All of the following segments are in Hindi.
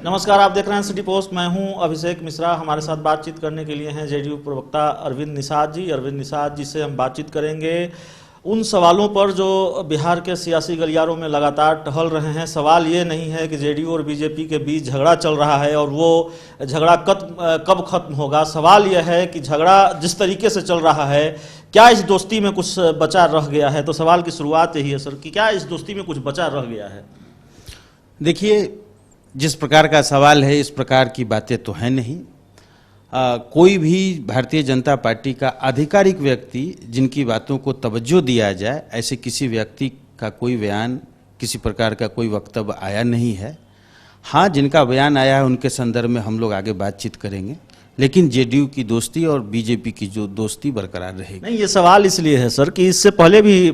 नमस्कार, आप देख रहे हैं सिटी पोस्ट। मैं हूं अभिषेक मिश्रा। हमारे साथ बातचीत करने के लिए हैं जेडीयू प्रवक्ता अरविंद निषाद जी। अरविंद निषाद जी से हम बातचीत करेंगे उन सवालों पर जो बिहार के सियासी गलियारों में लगातार टहल रहे हैं। सवाल ये नहीं है कि जेडीयू और बीजेपी के बीच झगड़ा चल रहा है और वो झगड़ा कब खत्म होगा। सवाल यह है कि झगड़ा जिस तरीके से चल रहा है, क्या इस दोस्ती में कुछ बचा रह गया है। तो सवाल की शुरुआत यही है सर कि क्या इस दोस्ती में कुछ बचा रह गया है। देखिए, जिस प्रकार का सवाल है, इस प्रकार की बातें तो है नहीं। कोई भी भारतीय जनता पार्टी का आधिकारिक व्यक्ति जिनकी बातों को तवज्जो दिया जाए, ऐसे किसी व्यक्ति का कोई बयान, किसी प्रकार का कोई वक्तव्य आया नहीं है। हाँ, जिनका बयान आया है उनके संदर्भ में हम लोग आगे बातचीत करेंगे, लेकिन जेडीयू की दोस्ती और बीजेपी की जो दोस्ती बरकरार रहेगी। नहीं, ये सवाल इसलिए है सर कि इससे पहले भी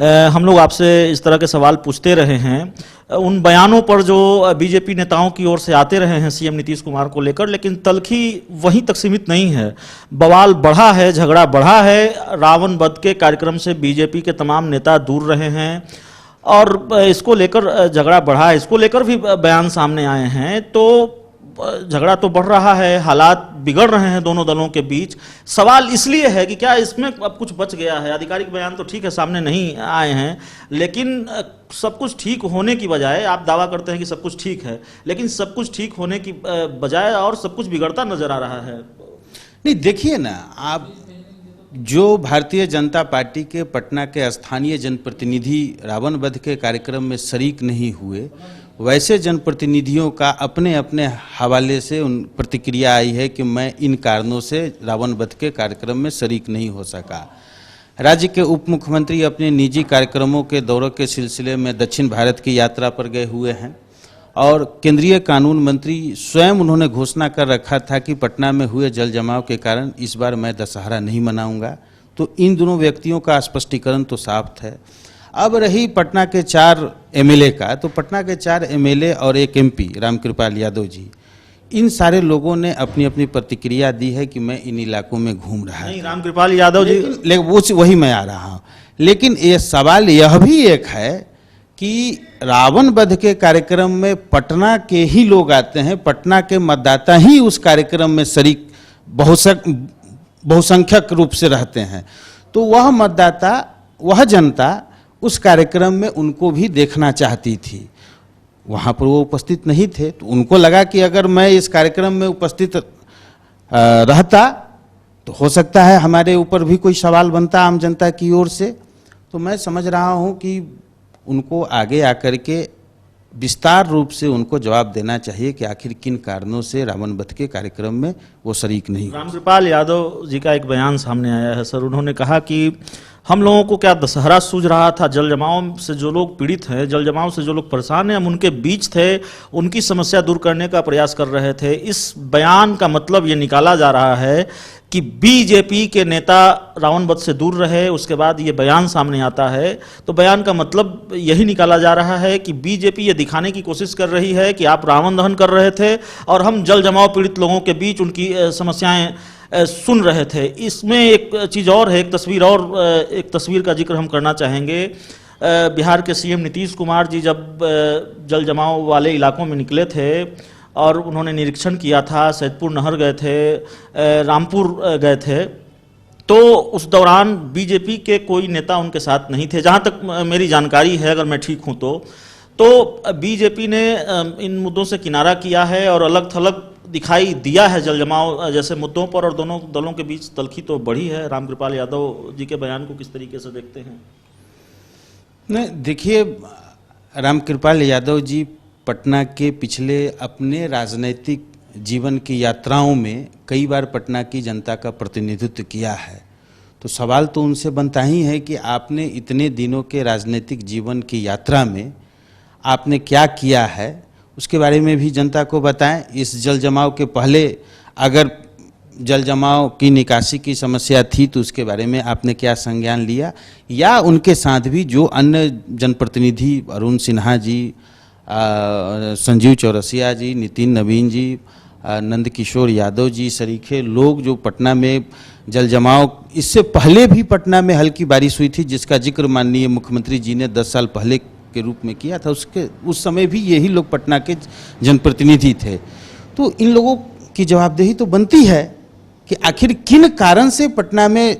हम लोग आपसे इस तरह के सवाल पूछते रहे हैं उन बयानों पर जो बीजेपी नेताओं की ओर से आते रहे हैं सीएम नीतीश कुमार को लेकर, लेकिन तलखी वहीं तक सीमित नहीं है। बवाल बढ़ा है, झगड़ा बढ़ा है। रावण वध के कार्यक्रम से बीजेपी के तमाम नेता दूर रहे हैं और इसको लेकर झगड़ा बढ़ा है, इसको लेकर भी बयान सामने आए हैं। तो झगड़ा तो बढ़ रहा है, हालात बिगड़ रहे हैं दोनों दलों के बीच। सवाल इसलिए है कि क्या इसमें अब कुछ बच गया है। आधिकारिक बयान तो ठीक है सामने नहीं आए हैं, लेकिन सब कुछ ठीक होने की बजाय, आप दावा करते हैं कि सब कुछ ठीक है, लेकिन सब कुछ ठीक होने की बजाय और सब कुछ बिगड़ता नजर आ रहा है। नहीं, देखिए ना, आप जो भारतीय जनता पार्टी के पटना के स्थानीय जनप्रतिनिधि रावण वध के कार्यक्रम में शरीक नहीं हुए, वैसे जनप्रतिनिधियों का अपने अपने हवाले से उन प्रतिक्रिया आई है कि मैं इन कारणों से रावण वध के कार्यक्रम में शरीक नहीं हो सका। राज्य के उप मुख्यमंत्री अपने निजी कार्यक्रमों के दौरे के सिलसिले में दक्षिण भारत की यात्रा पर गए हुए हैं और केंद्रीय कानून मंत्री स्वयं उन्होंने घोषणा कर रखा था कि पटना में हुए जल जमाव के कारण इस बार मैं दशहरा नहीं मनाऊंगा। तो इन दोनों व्यक्तियों का स्पष्टीकरण तो साफ है। अब रही पटना के 4 एमएलए का, तो पटना के 4 एमएलए और 1 एमपी रामकृपाल यादव जी, इन सारे लोगों ने अपनी अपनी प्रतिक्रिया दी है कि मैं इन इलाकों में घूम रहा हूं। रामकृपाल यादव जी, लेकिन वही मैं आ रहा हूं। लेकिन ये सवाल यह भी एक है कि रावण वध के कार्यक्रम में पटना के ही लोग आते हैं, पटना के मतदाता ही उस कार्यक्रम में शरीक बहुसंख्यक रूप से रहते हैं। तो वह मतदाता, वह जनता उस कार्यक्रम में उनको भी देखना चाहती थी। वहाँ पर वो उपस्थित नहीं थे, तो उनको लगा कि अगर मैं इस कार्यक्रम में उपस्थित रहता तो हो सकता है हमारे ऊपर भी कोई सवाल बनता आम जनता की ओर से। तो मैं समझ रहा हूँ कि उनको आगे आकर के विस्तार रूप से उनको जवाब देना चाहिए कि आखिर किन कारणों से रावण वध के कार्यक्रम में वो शरीक नहीं हुए। रामकृपाल यादव जी का एक बयान सामने आया है सर। उन्होंने कहा कि हम लोगों को क्या दशहरा सूझ रहा था। जल जमाव से जो लोग पीड़ित हैं, जल जमाव से जो लोग परेशान हैं, हम उनके बीच थे, उनकी समस्या दूर करने का प्रयास कर रहे थे। इस बयान का मतलब ये निकाला जा रहा है कि बीजेपी के नेता रावण वध से दूर रहे। उसके बाद ये बयान सामने आता है, तो बयान का मतलब यही निकाला जा रहा है कि बीजेपी ये दिखाने की कोशिश कर रही है कि आप रावण दहन कर रहे थे और हम जल जमाव पीड़ित लोगों के बीच उनकी समस्याएं सुन रहे थे। इसमें एक चीज़ और है, एक तस्वीर का जिक्र हम करना चाहेंगे। बिहार के सीएम नीतीश कुमार जी जब जल जमाव वाले इलाकों में निकले थे और उन्होंने निरीक्षण किया था, सैदपुर नहर गए थे, रामपुर गए थे, तो उस दौरान बीजेपी के कोई नेता उनके साथ नहीं थे, जहाँ तक मेरी जानकारी है, अगर मैं ठीक हूँ तो बीजेपी ने इन मुद्दों से किनारा किया है और अलग थलग दिखाई दिया है जल जमाव जैसे मुद्दों पर, और दोनों दलों के बीच तलखी तो बढ़ी है। रामकृपाल यादव जी के बयान को किस तरीके से देखते हैं? नहीं, देखिए, रामकृपाल यादव जी पटना के पिछले अपने राजनीतिक जीवन की यात्राओं में कई बार पटना की जनता का प्रतिनिधित्व किया है। तो सवाल तो उनसे बनता ही है कि आपने इतने दिनों के राजनीतिक जीवन की यात्रा में आपने क्या किया है, उसके बारे में भी जनता को बताएं। इस जल जमाव के पहले अगर जल जमाव की निकासी की समस्या थी तो उसके बारे में आपने क्या संज्ञान लिया, या उनके साथ भी जो अन्य जनप्रतिनिधि अरुण सिन्हा जी, संजीव चौरसिया जी, नितिन नवीन जी, नंदकिशोर यादव जी सरीखे लोग जो पटना में जल जमाव, इससे पहले भी पटना में हल्की बारिश हुई थी जिसका जिक्र माननीय मुख्यमंत्री जी ने 10 साल पहले के रूप में किया था, उस समय भी यही लोग पटना के जनप्रतिनिधि थे। तो इन लोगों की जवाबदेही तो बनती है कि आखिर किन कारण से पटना में,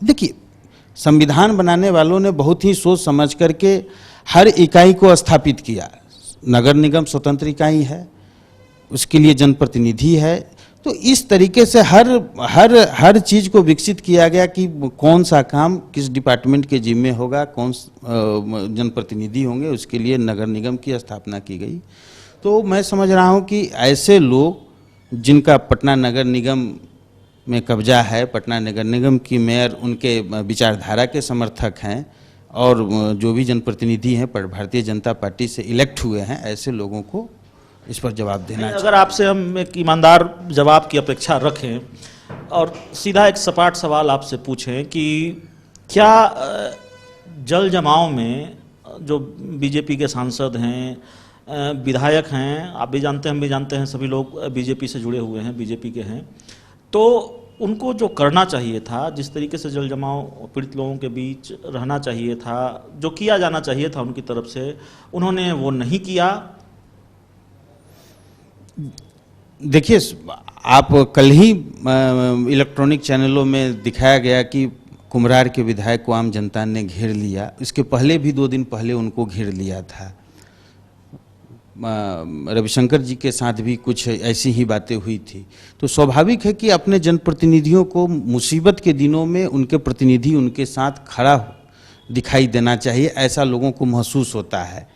देखिए संविधान बनाने वालों ने बहुत ही सोच समझ करके हर इकाई को स्थापित किया। नगर निगम स्वतंत्र इकाई है, उसके लिए जनप्रतिनिधि है, तो इस तरीके से हर चीज़ को विकसित किया गया कि कौन सा काम किस डिपार्टमेंट के जिम्मे होगा, कौन जनप्रतिनिधि होंगे, उसके लिए नगर निगम की स्थापना की गई। तो मैं समझ रहा हूँ कि ऐसे लोग जिनका पटना नगर निगम में कब्जा है, पटना नगर निगम की मेयर उनके विचारधारा के समर्थक हैं और जो भी जनप्रतिनिधि हैं भारतीय जनता पार्टी से इलेक्ट हुए हैं, ऐसे लोगों को इस पर जवाब देना चाहिए। अगर आपसे हम एक ईमानदार जवाब की अपेक्षा रखें और सीधा एक सपाट सवाल आपसे पूछें कि क्या जल जमाव में जो बीजेपी के सांसद हैं, विधायक हैं, आप भी जानते हैं, हम भी जानते हैं, सभी लोग बीजेपी से जुड़े हुए हैं, बीजेपी के हैं, तो उनको जो करना चाहिए था, जिस तरीके से जल जमाव पीड़ित लोगों के बीच रहना चाहिए था, जो किया जाना चाहिए था उनकी तरफ से, उन्होंने वो नहीं किया। देखिए, आप कल ही इलेक्ट्रॉनिक चैनलों में दिखाया गया कि कुम्हरार के विधायक को आम जनता ने घेर लिया। इसके पहले भी 2 दिन पहले उनको घेर लिया था। रविशंकर जी के साथ भी कुछ ऐसी ही बातें हुई थी। तो स्वाभाविक है कि अपने जनप्रतिनिधियों को मुसीबत के दिनों में उनके प्रतिनिधि उनके साथ खड़ा दिखाई देना चाहिए, ऐसा लोगों को महसूस होता है।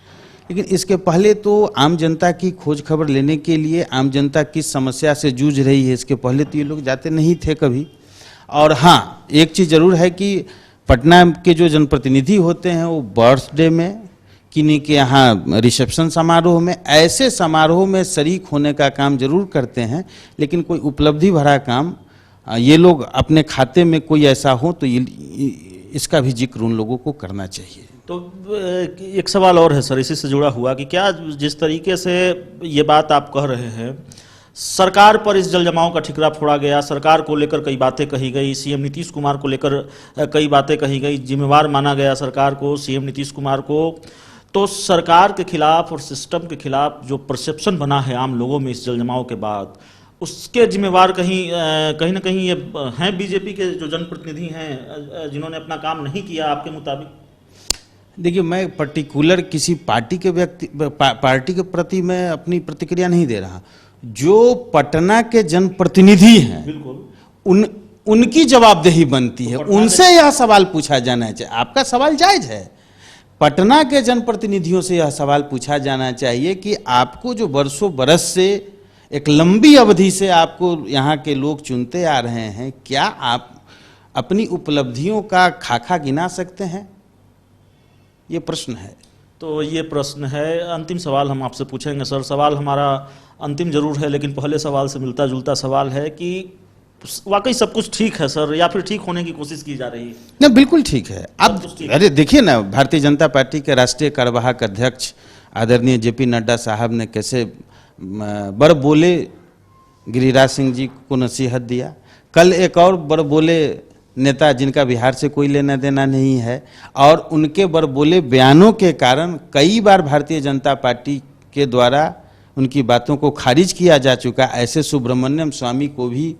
लेकिन इसके पहले तो आम जनता की खोज खबर लेने के लिए, आम जनता किस समस्या से जूझ रही है, इसके पहले तो ये लोग जाते नहीं थे कभी। और हाँ, एक चीज़ ज़रूर है कि पटना के जो जनप्रतिनिधि होते हैं वो बर्थडे में, किन्हीं के यहाँ रिसेप्शन समारोह में, ऐसे समारोह में शरीक होने का काम जरूर करते हैं, लेकिन कोई उपलब्धि भरा काम ये लोग अपने खाते में कोई ऐसा हो तो इसका भी जिक्र उन लोगों को करना चाहिए। तो एक सवाल और है सर इसी से जुड़ा हुआ कि क्या जिस तरीके से ये बात आप कह रहे हैं, सरकार पर इस जल जमाव का ठिकरा फोड़ा गया, सरकार को लेकर कई बातें कही गई, सीएम नीतीश कुमार को लेकर कई बातें कही गई, जिम्मेवार माना गया सरकार को, सीएम नीतीश कुमार को, तो सरकार के खिलाफ और सिस्टम के खिलाफ जो परसेप्शन बना है आम लोगों में इस जल जमाव के बाद, उसके जिम्मेवार कहीं ना कहीं ये हैं बीजेपी के जो जनप्रतिनिधि हैं जिन्होंने अपना काम नहीं किया आपके मुताबिक? देखिए, मैं पर्टिकुलर किसी पार्टी के प्रति मैं अपनी प्रतिक्रिया नहीं दे रहा। जो पटना के जनप्रतिनिधि हैं, बिल्कुल उनकी जवाबदेही बनती है, उनसे यह सवाल पूछा जाना चाहिए। आपका सवाल जायज है, पटना के जनप्रतिनिधियों से यह सवाल पूछा जाना चाहिए कि आपको जो बरसों बरस से एक लंबी अवधि से आपको यहाँ के लोग चुनते आ रहे हैं, क्या आप अपनी उपलब्धियों का खाका गिना सकते हैं? ये प्रश्न है। तो ये प्रश्न है। अंतिम सवाल हम आपसे पूछेंगे सर, सवाल हमारा अंतिम जरूर है लेकिन पहले सवाल से मिलता जुलता सवाल है कि वाकई सब कुछ ठीक है सर, या फिर ठीक होने की कोशिश की जा रही है? नहीं, बिल्कुल ठीक है। अब अरे देखिए ना, भारतीय जनता पार्टी के राष्ट्रीय कार्यवाहक अध्यक्ष आदरणीय जेपी नड्डा साहब ने कैसे बड़ बोले गिरिराज सिंह जी को नसीहत दिया। कल एक और बड़ बोले नेता जिनका बिहार से कोई लेना देना नहीं है, और उनके बड़ बोले बयानों के कारण कई बार भारतीय जनता पार्टी के द्वारा उनकी बातों को खारिज किया जा चुका। ऐसे सुब्रमण्यम स्वामी को भी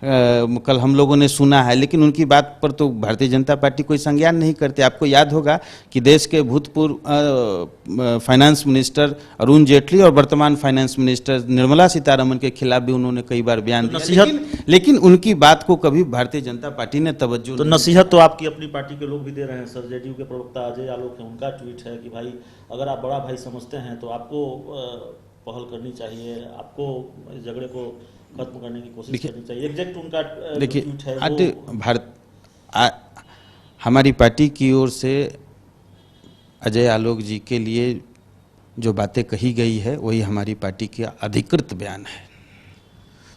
कल हम लोगों ने सुना है, लेकिन उनकी बात पर तो भारतीय जनता पार्टी कोई संज्ञान नहीं करती। आपको याद होगा कि देश के भूतपूर्व फाइनेंस मिनिस्टर अरुण जेटली और वर्तमान फाइनेंस मिनिस्टर निर्मला सीतारमण के खिलाफ भी उन्होंने कई बार बयान दिया, लेकिन उनकी बात को कभी भारतीय जनता पार्टी ने तवज्जो तो नसीहत तो आपकी अपनी पार्टी के लोग भी दे रहे हैं सर। जेडीयू के प्रवक्ता अजय आलोक है, उनका ट्वीट है कि भाई अगर आप बड़ा भाई समझते हैं तो आपको पहल करनी चाहिए, आपको इस झगड़े को खत्म करने की कोशिश करनी चाहिए। एग्जैक्ट उनका ट्वीट है। हमारी पार्टी की ओर से अजय आलोक जी के लिए जो बातें कही गई है वही हमारी पार्टी का अधिकृत बयान है।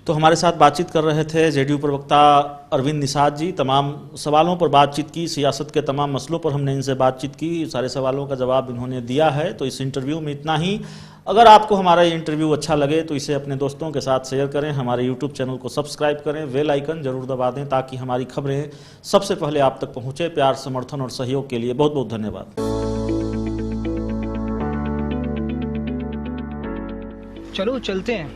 तो हमारे साथ बातचीत कर रहे थे जेडीयू प्रवक्ता अरविंद निषाद जी। तमाम सवालों पर बातचीत की, सियासत के तमाम मसलों पर हमने इनसे बातचीत की, सारे सवालों का जवाब इन्होंने दिया है। तो इस इंटरव्यू में इतना ही। अगर आपको हमारा ये इंटरव्यू अच्छा लगे तो इसे अपने दोस्तों के साथ शेयर करें, हमारे यूट्यूब चैनल को सब्सक्राइब करें, बेल आइकन जरूर दबा दें ताकि हमारी खबरें सबसे पहले आप तक पहुँचे। प्यार, समर्थन और सहयोग के लिए बहुत बहुत धन्यवाद। चलो चलते हैं,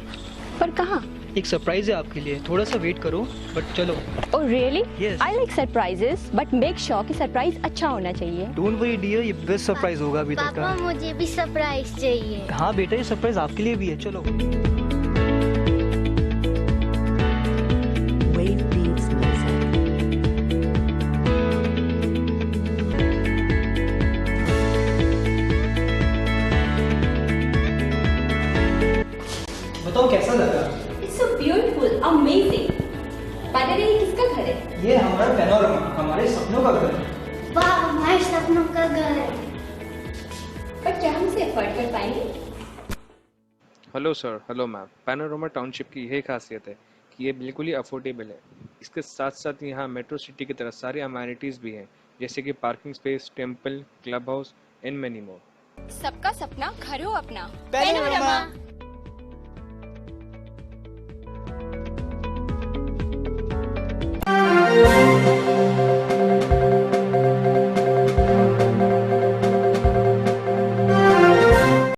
पर कहाँ? एक सरप्राइज है आपके लिए, थोड़ा सा वेट करो बट चलो। Oh really? Yes. I like surprises, but make sure कि सरप्राइज अच्छा होना चाहिए। डोंट वरी डियर, ये बेस्ट सरप्राइज होगा अभी तक पापा का। मुझे भी सरप्राइज चाहिए। हाँ बेटा, ये सरप्राइज आपके लिए भी है, चलो। Wave Beats Music. बताओ कैसा लगा? It's so beautiful, amazing. By the way, ये किसका घर है? ये हमारा पैनोरमा, हमारे सपनों का घर है। वाह, हमारे सपनों का घर। पर क्या हम इसे अफोर्ड कर पाएंगे? Hello sir, hello ma'am. Panorama township की यही खासियत है कि ये बिल्कुल ही अफोर्डेबल है। इसके साथ साथ यहाँ मेट्रो सिटी की तरह सारी अमेनिटीज़ भी हैं, जैसे कि parking space, temple, club house and many more. सबका सपना घर हो अपना। पैनोरमा।